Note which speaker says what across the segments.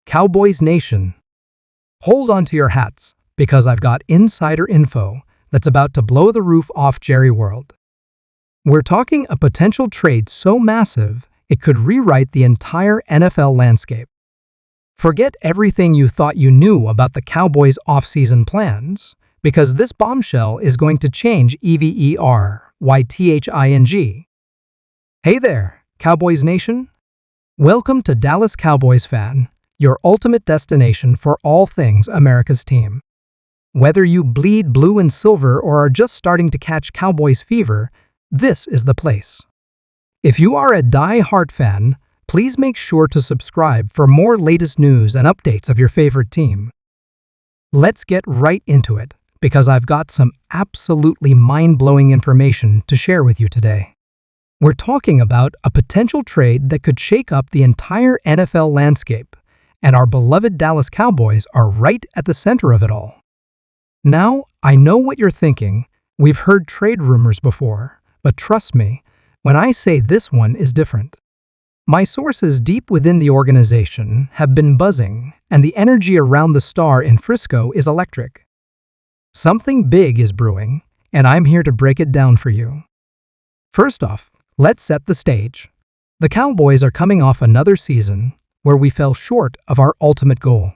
Speaker 1: Cowboys Nation. Hold on to your hats, because I've got insider info that's about to blow the roof off Jerry World. We're talking a potential trade so massive, it could rewrite the entire NFL landscape. Forget everything you thought you knew about the Cowboys' off-season plans, because this bombshell is going to change everything. Hey there, Cowboys Nation. Welcome to Dallas Cowboys Fan, your ultimate destination for all things America's team. Whether you bleed blue and silver or are just starting to catch Cowboys fever, this is the place. If you are a die-hard fan, please make sure to subscribe for more latest news and updates of your favorite team. Let's get right into it, because I've got some absolutely mind-blowing information to share with you today. We're talking about a potential trade that could shake up the entire NFL landscape, and our beloved Dallas Cowboys are right at the center of it all. Now, I know what you're thinking. We've heard trade rumors before, but trust me, when I say this one is different. My sources deep within the organization have been buzzing, and the energy around the star in Frisco is electric. Something big is brewing, and I'm here to break it down for you. First off, let's set the stage. The Cowboys are coming off another season where we fell short of our ultimate goal.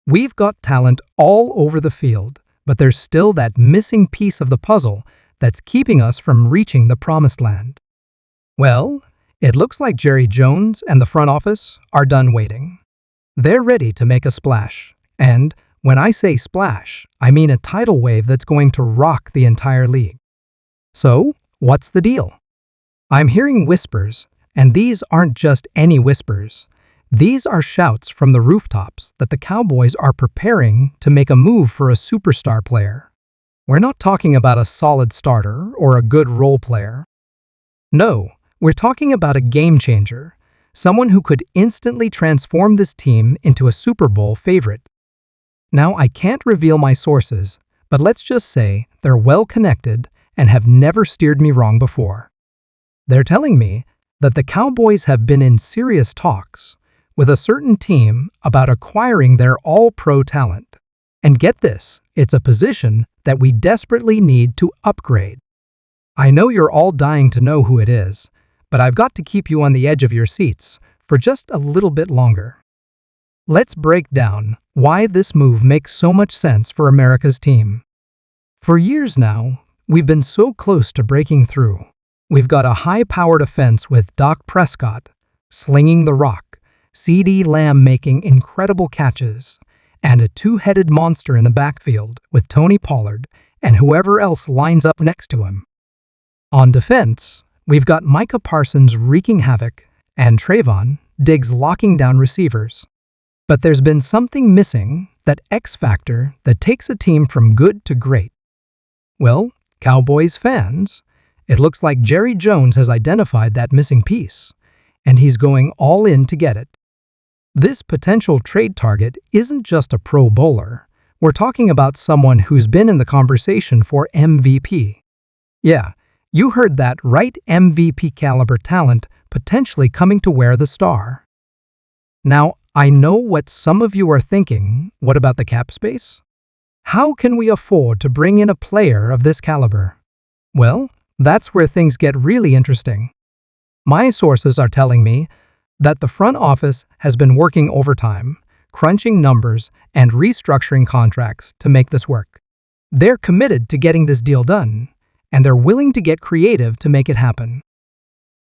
Speaker 1: We've got talent all over the field, but there's still that missing piece of the puzzle that's keeping us from reaching the promised land. Well, it looks like Jerry Jones and the front office are done waiting. They're ready to make a splash, and when I say splash, I mean a tidal wave that's going to rock the entire league. So, what's the deal? I'm hearing whispers, and these aren't just any whispers. These are shouts from the rooftops that the Cowboys are preparing to make a move for a superstar player. We're not talking about a solid starter or a good role player. No, we're talking about a game changer, someone who could instantly transform this team into a Super Bowl favorite. Now, I can't reveal my sources, but let's just say they're well connected and have never steered me wrong before. They're telling me that the Cowboys have been in serious talks with a certain team about acquiring their all-pro talent. And get this, it's a position that we desperately need to upgrade. I know you're all dying to know who it is, but I've got to keep you on the edge of your seats for just a little bit longer. Let's break down why this move makes so much sense for America's team. For years now, we've been so close to breaking through. We've got a high-powered offense with Dak Prescott slinging the rock, CeeDee Lamb making incredible catches, and a two-headed monster in the backfield with Tony Pollard and whoever else lines up next to him. On defense, we've got Micah Parsons wreaking havoc and Trayvon Diggs locking down receivers. But there's been something missing, that X factor that takes a team from good to great. Well, Cowboys fans, it looks like Jerry Jones has identified that missing piece, and he's going all in to get it. This potential trade target isn't just a Pro Bowler. We're talking about someone who's been in the conversation for MVP. Yeah, you heard that right, MVP caliber talent potentially coming to wear the star. Now, I know what some of you are thinking. What about the cap space? How can we afford to bring in a player of this caliber? Well, that's where things get really interesting. My sources are telling me that the front office has been working overtime, crunching numbers and restructuring contracts to make this work. They're committed to getting this deal done, and they're willing to get creative to make it happen.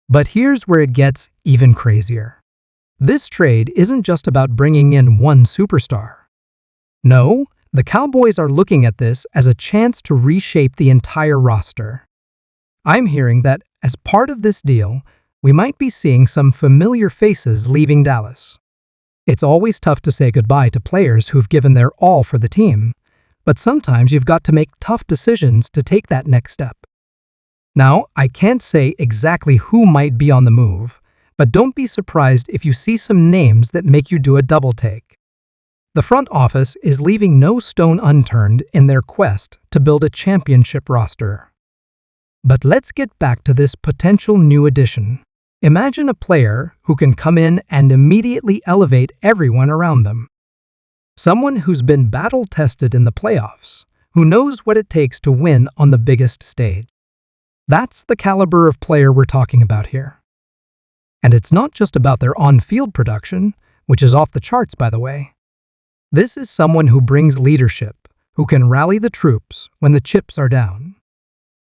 Speaker 1: But here's where it gets even crazier. This trade isn't just about bringing in one superstar. No, the Cowboys are looking at this as a chance to reshape the entire roster. I'm hearing that as part of this deal, we might be seeing some familiar faces leaving Dallas. It's always tough to say goodbye to players who've given their all for the team, but sometimes you've got to make tough decisions to take that next step. Now, I can't say exactly who might be on the move, but don't be surprised if you see some names that make you do a double take. The front office is leaving no stone unturned in their quest to build a championship roster. But let's get back to this potential new addition. Imagine a player who can come in and immediately elevate everyone around them. Someone who's been battle-tested in the playoffs, who knows what it takes to win on the biggest stage. That's the caliber of player we're talking about here. And it's not just about their on-field production, which is off the charts, by the way. This is someone who brings leadership, who can rally the troops when the chips are down.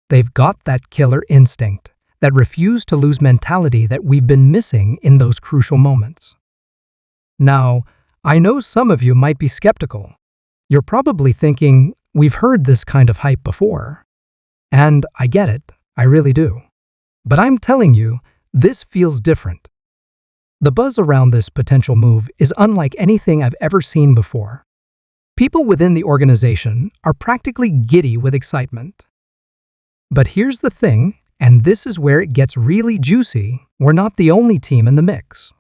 Speaker 1: They've got that killer instinct, that refuse-to-lose mentality that we've been missing in those crucial moments. Now, I know some of you might be skeptical. You're probably thinking, we've heard this kind of hype before. And I get it, I really do. But I'm telling you, this feels different. The buzz around this potential move is unlike anything I've ever seen before. People within the organization are practically giddy with excitement. But here's the thing, and this is where it gets really juicy, we're not the only team in the mix.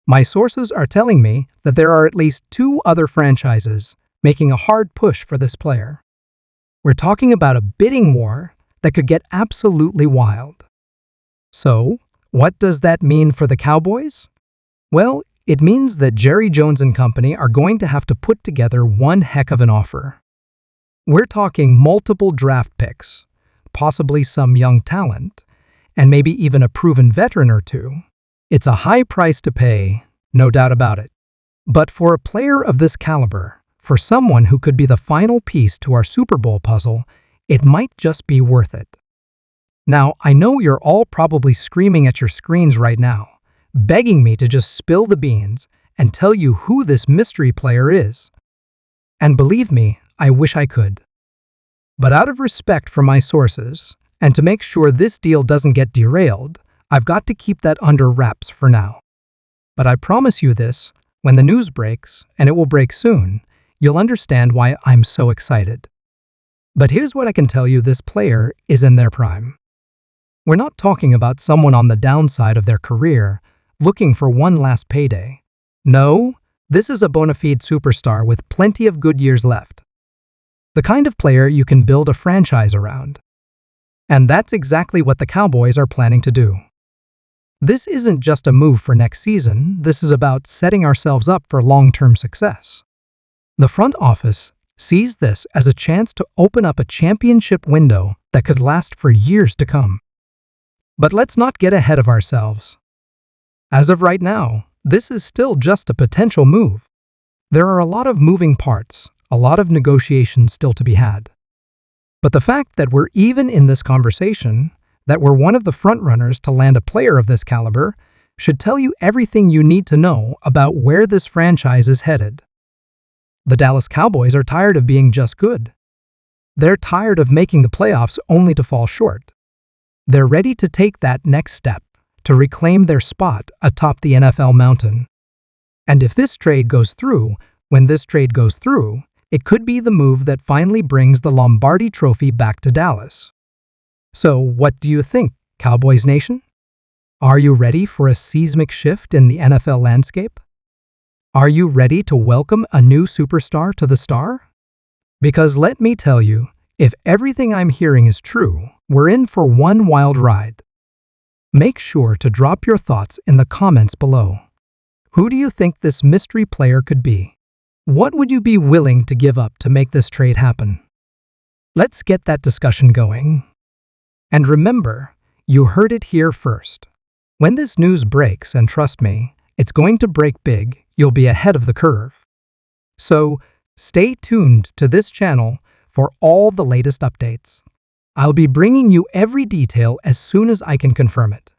Speaker 1: My sources are telling me that there are at least 2 other franchises making a hard push for this player. We're talking about a bidding war that could get absolutely wild. So, what does that mean for the Cowboys? Well, it means that Jerry Jones and company are going to have to put together one heck of an offer. We're talking multiple draft picks, possibly some young talent, and maybe even a proven veteran or two. It's a high price to pay, no doubt about it. But for a player of this caliber, for someone who could be the final piece to our Super Bowl puzzle, it might just be worth it. Now, I know you're all probably screaming at your screens right now, begging me to just spill the beans and tell you who this mystery player is. And believe me, I wish I could. But out of respect for my sources, and to make sure this deal doesn't get derailed, I've got to keep that under wraps for now. But I promise you this, when the news breaks, and it will break soon, you'll understand why I'm so excited. But here's what I can tell you, this player is in their prime. We're not talking about someone on the downside of their career, looking for one last payday. No, this is a bona fide superstar with plenty of good years left. The kind of player you can build a franchise around. And that's exactly what the Cowboys are planning to do. This isn't just a move for next season, this is about setting ourselves up for long-term success. The front office sees this as a chance to open up a championship window that could last for years to come. But let's not get ahead of ourselves. As of right now, this is still just a potential move. There are a lot of moving parts, a lot of negotiations still to be had. But the fact that we're even in this conversation, that we're one of the frontrunners to land a player of this caliber, should tell you everything you need to know about where this franchise is headed. The Dallas Cowboys are tired of being just good. They're tired of making the playoffs only to fall short. They're ready to take that next step, to reclaim their spot atop the NFL mountain. And if this trade goes through, when this trade goes through, it could be the move that finally brings the Lombardi Trophy back to Dallas. So what do you think, Cowboys Nation? Are you ready for a seismic shift in the NFL landscape? Are you ready to welcome a new superstar to the star? Because let me tell you, if everything I'm hearing is true, we're in for one wild ride. Make sure to drop your thoughts in the comments below. Who do you think this mystery player could be? What would you be willing to give up to make this trade happen? Let's get that discussion going. And remember, you heard it here first. When this news breaks, and trust me, it's going to break big, you'll be ahead of the curve. So, stay tuned to this channel for all the latest updates. I'll be bringing you every detail as soon as I can confirm it.